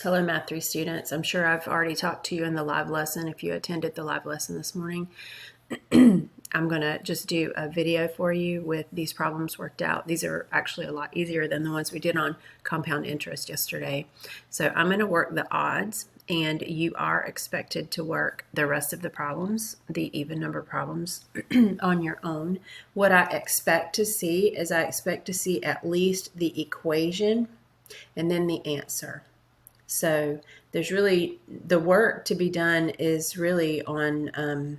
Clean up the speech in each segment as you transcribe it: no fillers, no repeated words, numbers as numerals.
Hello, Math 3 students. I'm sure I've already talked to you in the live lesson if you attended the live lesson this morning. I'm going to just do a video for you with these problems worked out. These are actually a lot easier than the ones we did on compound interest yesterday. So I'm going to work the odds, and you are expected to work the rest of the problems, the even number problems, on your own. What I expect to see is I expect to see at least the equation and then the answer. So there's really, the work to be done is really on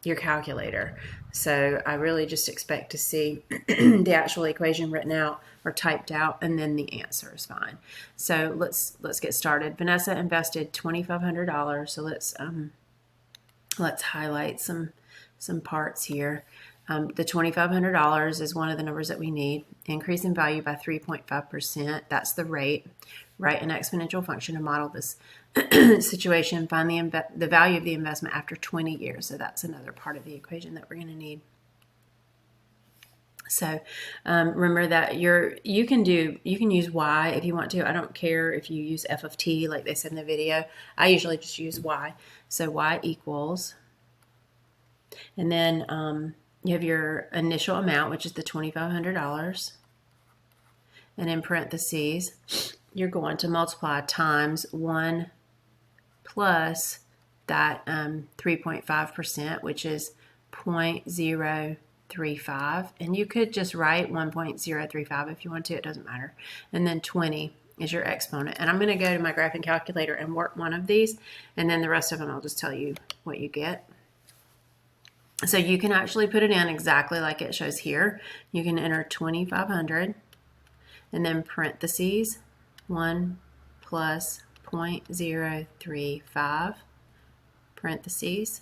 your calculator. So I really just expect to see the actual equation written out or typed out, and then the answer is fine. So let's get started. Vanessa invested $2,500. So let's highlight some parts here. The $2,500 is one of the numbers that we need. Increase in value by 3.5%. That's the rate. Write an exponential function to model this situation. Find the value of the investment after 20 years. So that's another part of the equation that we're going to need. So remember that you can use y if you want to. I don't care if you use f of t like they said in the video. I usually just use y. So y equals, and then you have your initial amount, which is the $2,500, and in parentheses you're going to multiply times 1 plus that 3.5%, which is 0.035, and you could just write 1.035 if you want to, it doesn't matter. And then 20 is your exponent. And I'm going to go to my graphing calculator and work one of these, and then the rest of them I'll just tell you what you get. So you can actually put it in exactly like it shows here. You can enter 2,500 and then parentheses 1 plus 0.035 parentheses,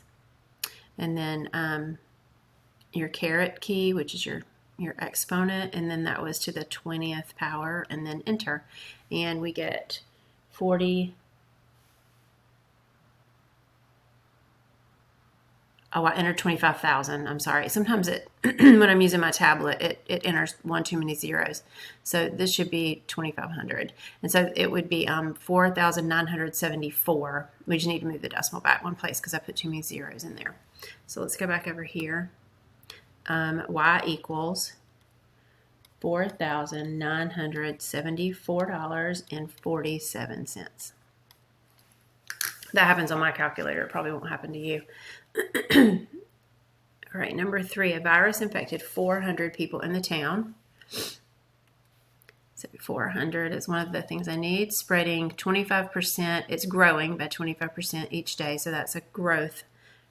and then your caret key, which is your exponent, and then that was to the 20th power, and then enter, and we get 40. Oh, I entered 25,000. I'm sorry. Sometimes when I'm using my tablet, it enters one too many zeros. So this should be 2,500. And so it would be 4,974. We just need to move the decimal back one place because I put too many zeros in there. So let's go back over here. Y equals $4,974.47. That happens on my calculator. It probably won't happen to you. All right, number 3, a virus infected 400 people in the town. So 400 is one of the things I need. Spreading 25%, it's growing by 25% each day, so that's a growth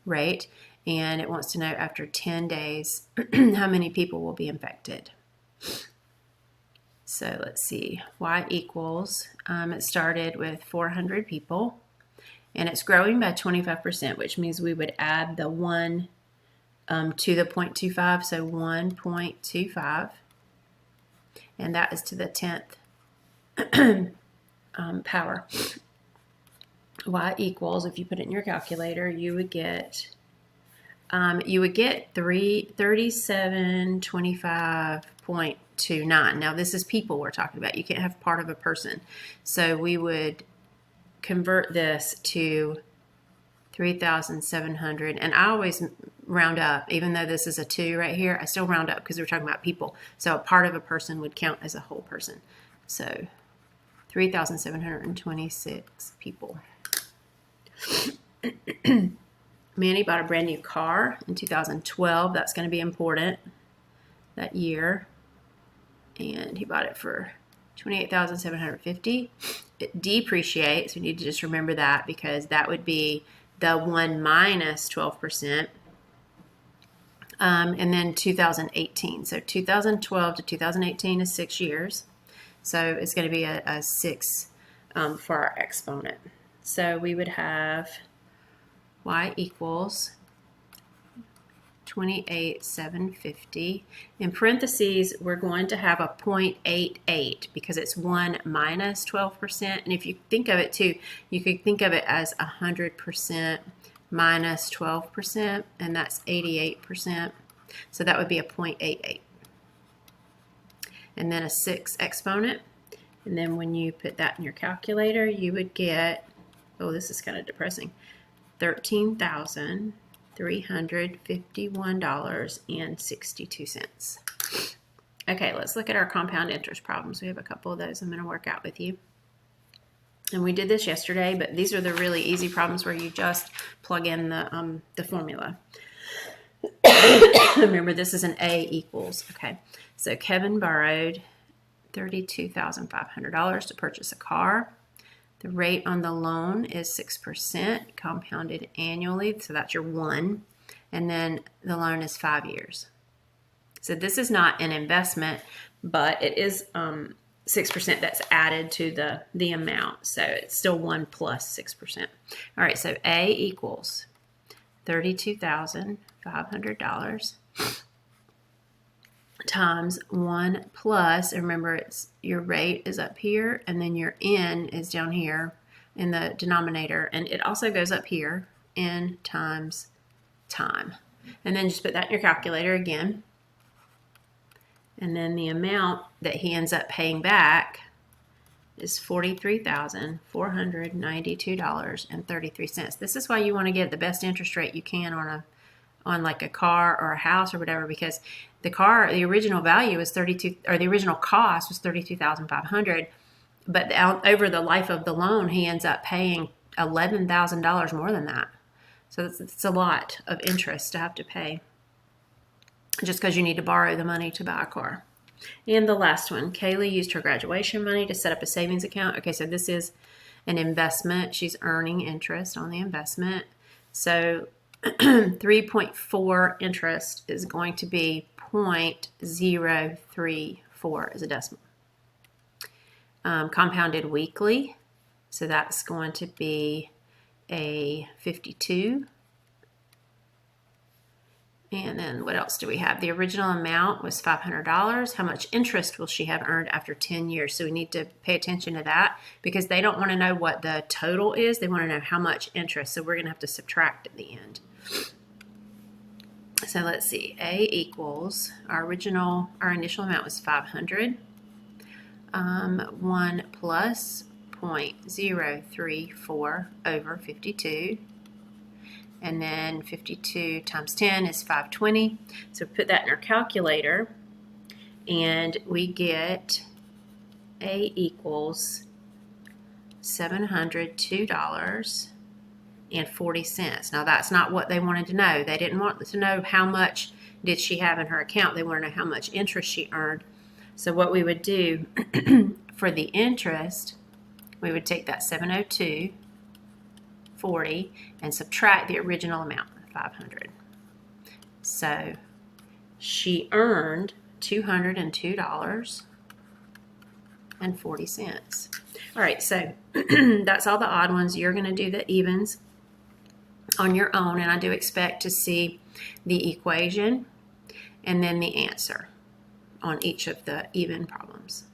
rate. And it wants to know after 10 days how many people will be infected. So let's see, y equals, it started with 400 people. And it's growing by 25%, which means we would add the 1 to the 0.25, so 1.25, and that is to the 10th power. Y equals, if you put it in your calculator, you would get 3725.29. Now this is people we're talking about. You can't have part of a person, so we would convert this to 3,700, and I always round up. Even though this is a 2 right here, I still round up because we're talking about people. So a part of a person would count as a whole person. So 3,726 people. Manny bought a brand new car in 2012. That's going to be important that year, and he bought it for $28,750. It depreciates. We need to just remember that because that would be the 1 minus 12%. And then 2018. So 2012 to 2018 is 6 years. So it's going to be a 6 for our exponent. So we would have y equals 28,750. In parentheses, we're going to have a 0.88 because it's 1 minus 12%. And if you think of it too, you could think of it as 100% minus 12%, and that's 88%. So that would be a 0.88. And then a 6 exponent. And then when you put that in your calculator, you would get, oh, this is kind of depressing, $13,351.62. Okay, let's look at our compound interest problems. We have a couple of those I'm going to work out with you. And we did this yesterday, but these are the really easy problems where you just plug in the formula. Remember, this is an A equals. Okay, so Kevin borrowed $32,500 to purchase a car. The rate on the loan is 6%, compounded annually, so that's your 1. And then the loan is 5 years. So this is not an investment, but it is 6% that's added to the amount. So it's still 1 plus 6%. All right, so A equals $32,500 times 1 plus, and remember, it's your rate is up here and then your N is down here in the denominator, and it also goes up here, N times time. And then just put that in your calculator again. And then the amount that he ends up paying back is $43,492.33. This is why you want to get the best interest rate you can on like a car or a house or whatever, because the original value is the original cost was $32,500, but over the life of the loan, he ends up paying $11,000 more than that. So it's a lot of interest to have to pay just because you need to borrow the money to buy a car. And the last one, Kaylee used her graduation money to set up a savings account. Okay, so this is an investment. She's earning interest on the investment. So 3.4 interest is going to be 0.034 as a decimal. Compounded weekly, so that's going to be a 52. And then what else do we have? The original amount was $500. How much interest will she have earned after 10 years? So we need to pay attention to that because they don't want to know what the total is. They want to know how much interest. So we're going to have to subtract at the end. So let's see. A equals our initial amount was 500. 1 plus 0.034 over 52. And then 52 times 10 is 520. So put that in our calculator, and we get A equals $702.40. Now that's not what they wanted to know. They didn't want to know how much did she have in her account. They wanted to know how much interest she earned. So what we would do for the interest, we would take that 702.40 and subtract the original amount, 500. So she earned $202.40. All right, so that's all the odd ones. You're going to do the evens on your own, and I do expect to see the equation and then the answer on each of the even problems.